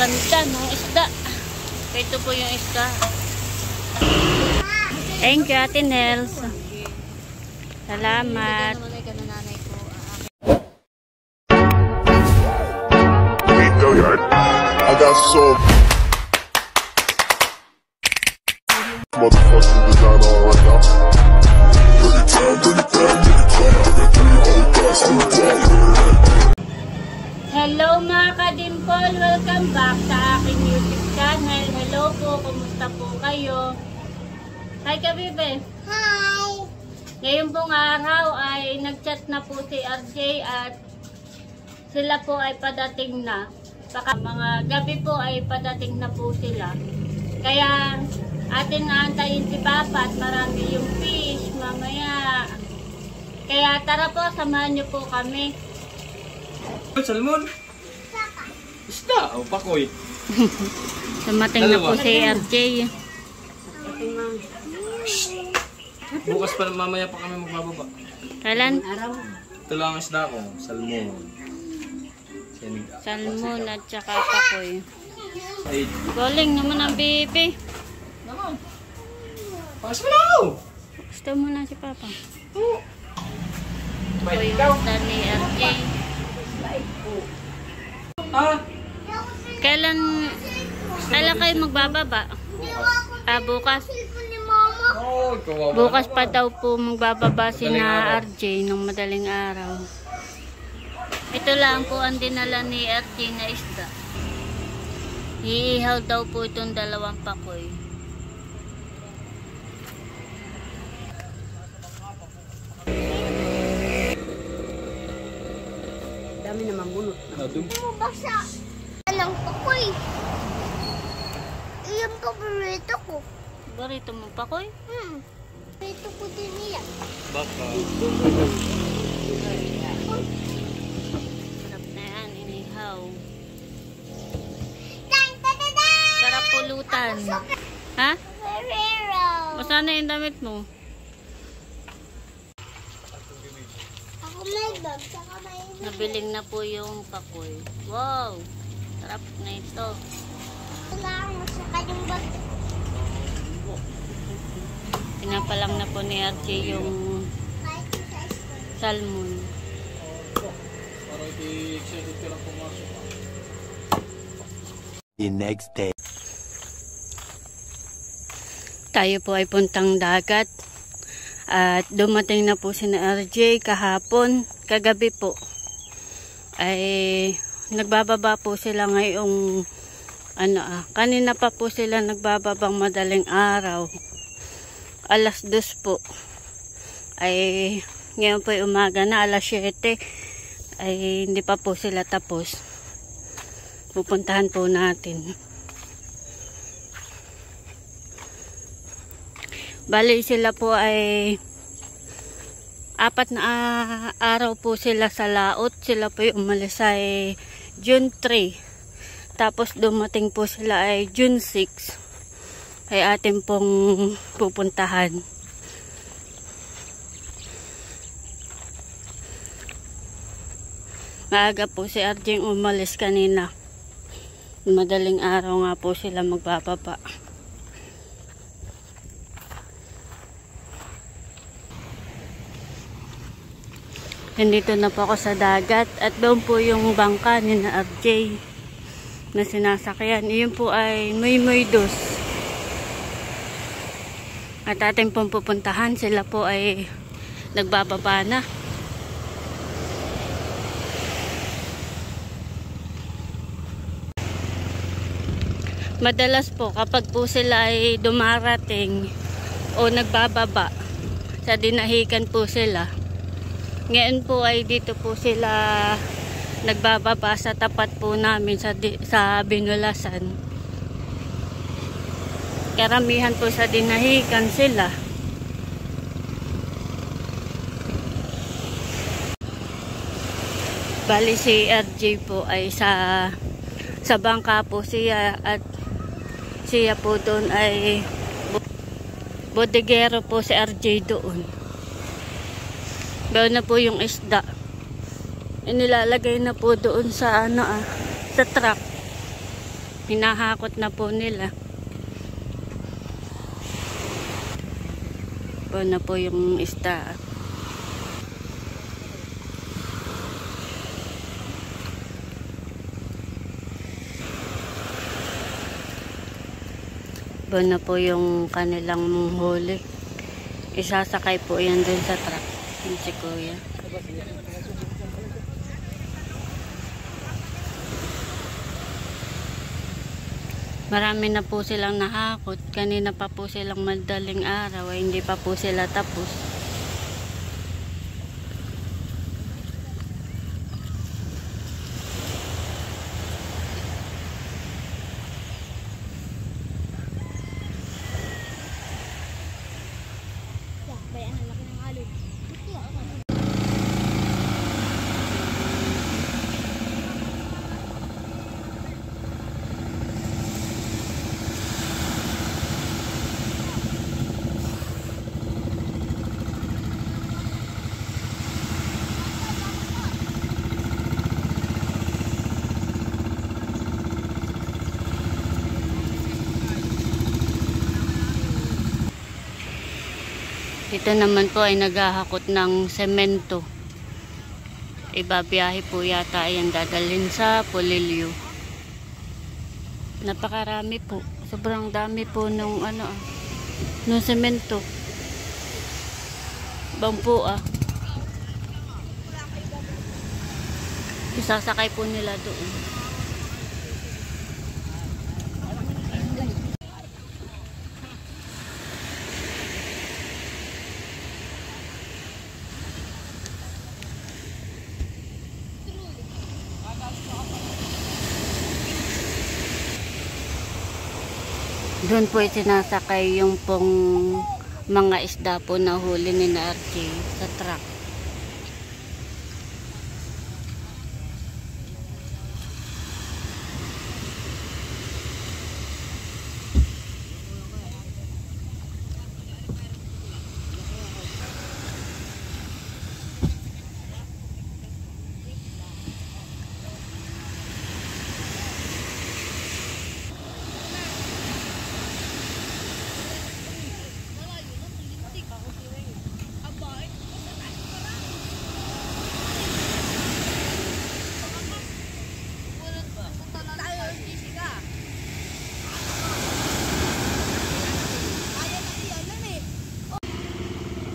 ganda ng isda. Ito po yung isda. Thank you, Ate Nels. Salamat. I got so motherfucking design on right now. Hello mga ka-dimple, welcome back sa aking YouTube channel. Hello po, kumusta po kayo? Hi ka, Bebe. Hi! Ngayon pong araw ay nag-chat na po si RJ at sila po ay padating na. Baka mga gabi po ay padating na po sila. Kaya atin naantayin si Papa at marami yung fish mamaya. Kaya tara po, samahan niyo po kami. Salmon? Isda? O, pakoy. Dumating na po si RJ. Bukas pa mamaya pa kami magbababa. Kailan? Ito lang ang isda ko. Salmon. Salmon at saka pakoy. Ay, Galing naman ang baby. naman. Pakas mo na ako! Gusto mo na si Papa. May Ito yung ikaw. isda ni RJ. Ha? Kailan kayo magbababa? Bukas. Oh, kawawa. Bukas pa daw po magbababa si na RJ ng madaling araw. Ito lang po ang dinala ni RJ na isda. Iihaw daw po itong dalawang pakoy. Dami naman bunot. Nadum. Basa! Anong pakoy? Iyan paborito ko. Barito mo pakoy? Paborito ko din yan. Baka. Sarap na yan, inihaw. Dan! Sarap pulutan. Ha? Ferrero! Masana yung damit mo? Ako may bag, saka may... Nabiling na po yung pakoy. Wow! Sarap na ito. Kailangan mo saka yung bag. Pinapalang na po ni RJ yung Kahit sa school. salmon. Para i-excited ka lang pumasok. The next day. Tayo po ay puntang dagat. At dumating na po si na RJ kahapon. Kagabi po. Ay nagbababa po sila ngayong kanina pa po sila nagbababang madaling araw. 2:00 po. Ay ngayon po ay umaga na 7:00. Ay hindi pa po sila tapos. Pupuntahan po natin. Bali sila po ay 4 na araw po sila sa laot. Sila po ay umalis ay June 3. Tapos dumating po sila ay June 6. Ay atin pong pupuntahan. Maaga po si RJ umalis kanina. Madaling araw nga po sila magbababa. Nandito na po ako sa dagat at doon po yung bangka ni na RJ na sinasakyan. Iyon po ay Moy Dos. At ating pong pupuntahan, sila po ay nagbababa na. Madalas po kapag po sila ay dumarating o nagbababa, sa dinahikan po sila. Ngayon po ay dito po sila nagbababa sa tapat po namin sa Binulasan. Karamihan po sa dinahikan sila. Bali si RJ po ay sa bangka po siya at siya po doon ay bodegero po si RJ doon. Gawin na po yung isda. Inilalagay na po doon sa sa truck. hinahakot na po nila. Po na po yung isda. Po na po yung kanilang huli. Isasakay po yan dun sa truck. Yung si Kuya. Marami na po silang nahakot. Kanina pa po silang madaling araw. Ay hindi pa po sila tapos. Bayan, ang laki ng alon. Ito naman po ay naghahakot ng semento. Ibabiyahe po yata ayan dadalhin sa Polillo. Napakarami po. Sobrang dami po nung nung semento. Bampo Isasakay po nila doon. Doon po sinasakay yung pong mga isda po na huli ni RJ sa truck.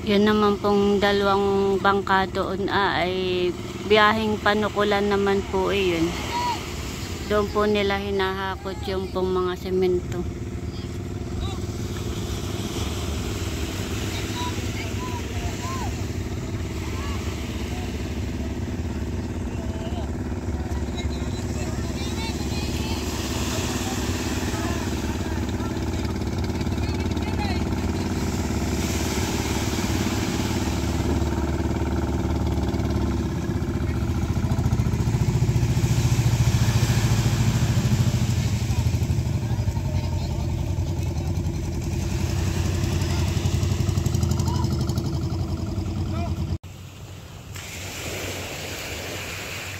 Yun naman pong dalawang bangka doon ay biyaheng Panukulan naman po yun. Doon po nila hinahakot yung pong mga semento.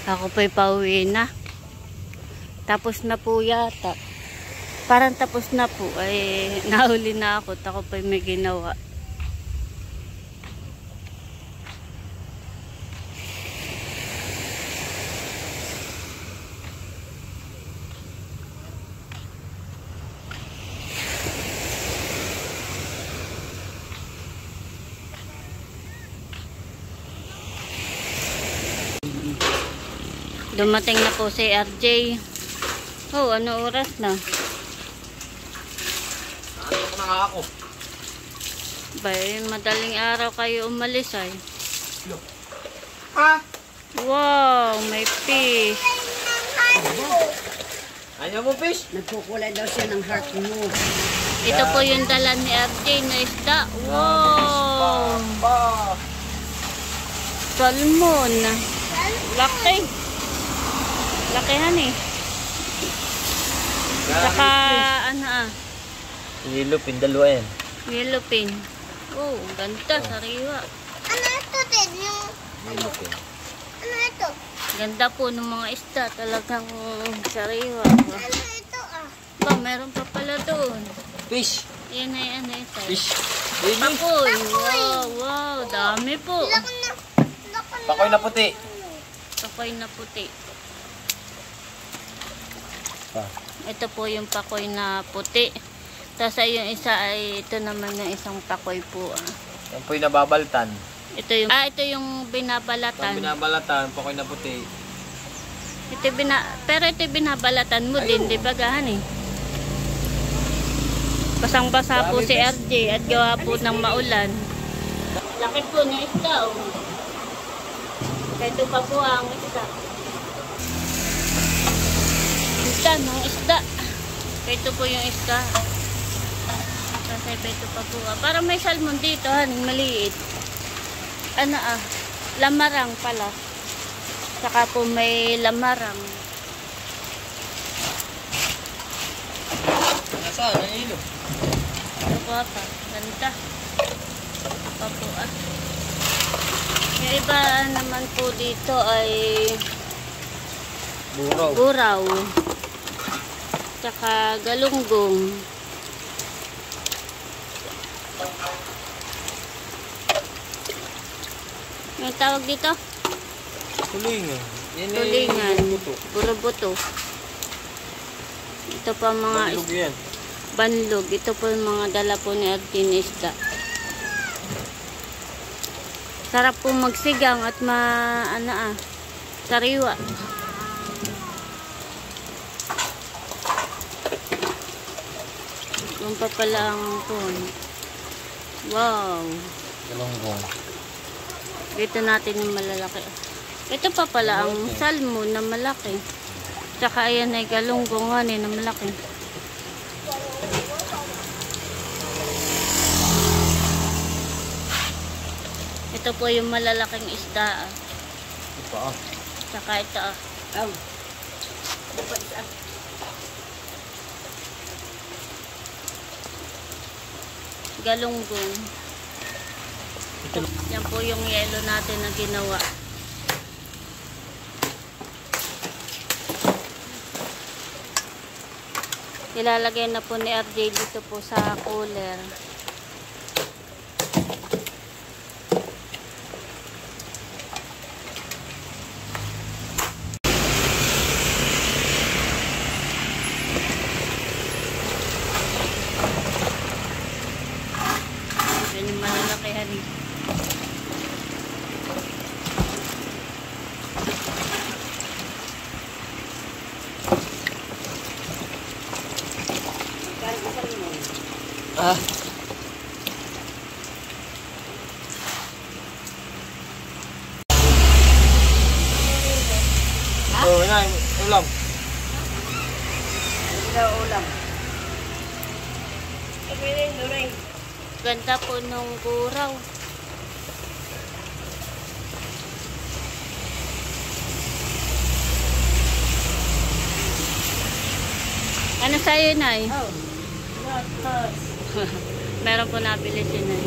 Ako po'y pauwi na. Tapos na po yata. Parang tapos na po. Ay, nahuli na ako. Ako po'y may ginawa. Dumating na po si RJ. Oh, ano oras na? Ano na nga ako? Bay, madaling araw kayo umalis ay. Ah! Wow, may fish. Ayaw mo fish? Nagkukulay daw siya ng heart mo. Ito po yung dala ni RJ na isda. Wow! Salmon. Laki. Lakihan eh. Saka Yellowfin, dalawa yan. yellowfin. Oh, ganda, sariwa. Ano ito din? Yung... Yellowfin. Ano ito? Ganda po ng mga isda, talagang sariwa. Ano ito meron pa pala doon. Fish. Yan na yan na ito. Fish. Baby. Pakoy. Wow, wow. Dami po. Pakoy na puti. Pakoy na puti. Pa. Ito po yung pakoy na puti. Tapos ay yung isa ay ito naman yung isang pakoy po. Yan po yung nababaltan. Ito yung binabalatan. Ang binabalatan, pakoy na puti. Pero ito binabalatan mo din, di ba gahan eh? Basang-basa po si RJ at gawa po ng maulan. Laki po ng isda oh. Ito pa po ang isda. Isda, no? Isda. Ito po yung isda. Kasi ito pa po. Para may salmon dito, maliit. Ano lamarang pala. Saka po may lamarang. Nasaan? Ang ilo? Ito po pa. Ganda. Pa po Yung iba naman po dito ay Buraw. buraw. Saka galunggong. Yung tawag dito? Tulingan. Yan ay Tulingan. buto. Burubuto. Ito pa mga Banlog yan. banlog. Ito po yung mga dala po ni Arjin isda. Sarap po magsigang at sariwa. Yung pa pala ang pon. Wow. Galunggong. Dito natin yung malalaki. Ito pa pala ang salmon na malaki. Tsaka ayan ay galunggong na malaki. Ito po yung malalaking isda. Ito Tsaka ito galunggong. Yan po yung yelo natin na ginawa. Ilalagay na po ni RJ dito po sa cooler. Yan yung malalakihan eh. Oh, na, ulam. Ulam. Ganda po nung guraw. Ano sa'yo, Nay? Meron po nabili si Nay.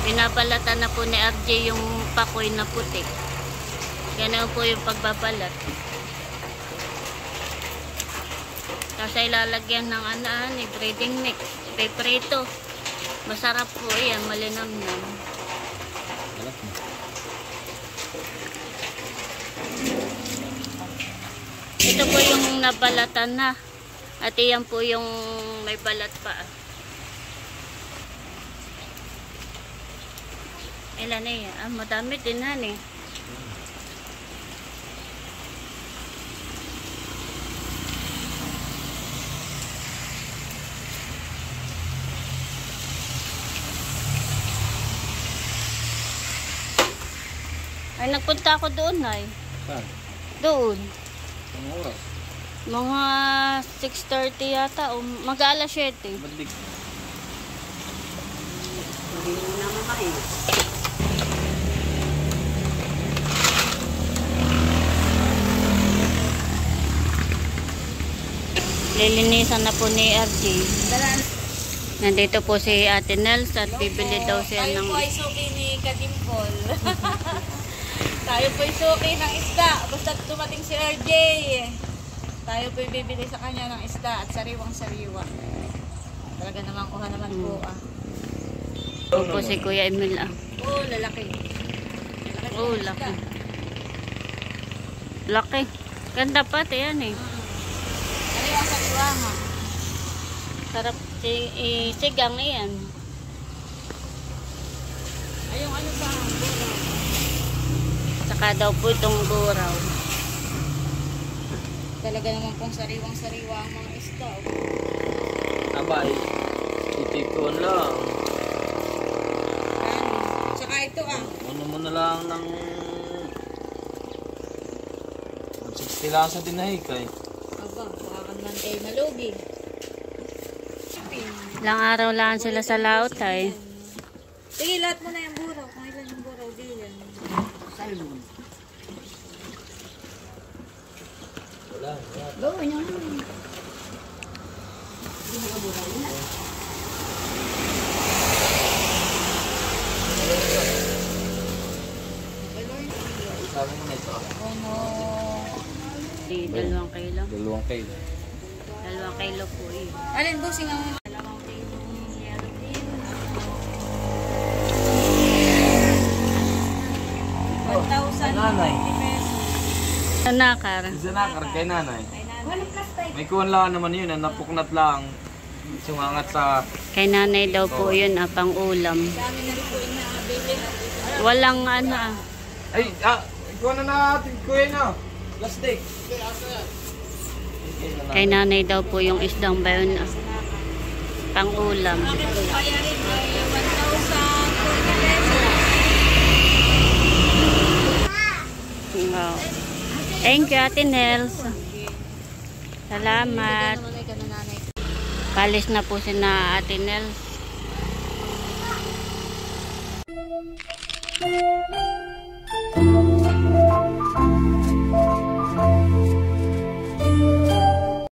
Pinapalatan na po ni RJ yung pakoy na puti. Ganun po yung pagbabalat. Tapos ay lalagyan ng breading mix. Peprito. Masarap po yan, malinamnam. Ito po yung nabalatan na. At iyan po yung may balat pa. Ilan na yan? Madami din eh. Ay, nagpunta ako doon, Nay. Saan? Doon. Anong oras? Mga 6:30 yata. O mag-alas 7. Badig. Hindi mo naman kain. Lilinisan na po ni RJ. Nandito po si Ate Nels at bibili daw siya ng... Tayo po ay suki ni Kadimpol. Tayo po ay suki ng isda. Basta dumating si RJ. Tayo po bibili sa kanya ng isda at sariwang-sariwa. Talaga naman kuha naman po ah. Ito po si Kuya Emil ah. Oh, lalaki. Oh, laki. Laki. Ganda pati yan eh. Sariwang-sariwa nga. Sarap sigang yan. Ay, yung ano pa, buraw. Saka daw po itong guraw. Talaga naman pong sariwang-sariwa ang mga isda. Abay. Titikon lang. Ano? Tsaka ito ah. Ano mo na lang ng 160 lang sa tinahikay. Aba, baka ka naman kayo nalugi. Ilang araw lang sila sa laot ay. Sige, lahat mo na yung buraw. Kung ilan yung buraw, di yan. Wala. Gawin nyo naman. Sabi mo na ito. Ano? Di 2 kilo. 2 kilo. 2 kilo po eh. Alin, busing ang 2 kilong yellow bean. 1,000 Nanay. pesos. Sa nakar. Isa na, kay nanay. Ay, nanay. May kuwan lang naman yun, napuknat lang. Sumangat sa... Kay nanay daw po yun ah, pang ulam. Sa amin na rin po yung nakabili. Walang ano ah. Ay, ikuha na natin, kuya na. Plastic. Kay nanay daw po yung isdang bayon ah. Pang ulam. Bakit po kaya rin ay 1,000 pesos? Wow. Thank you, Ate Nels. Salamat. Naman ay ganun nanay. Kalis na po si na Ate Nels.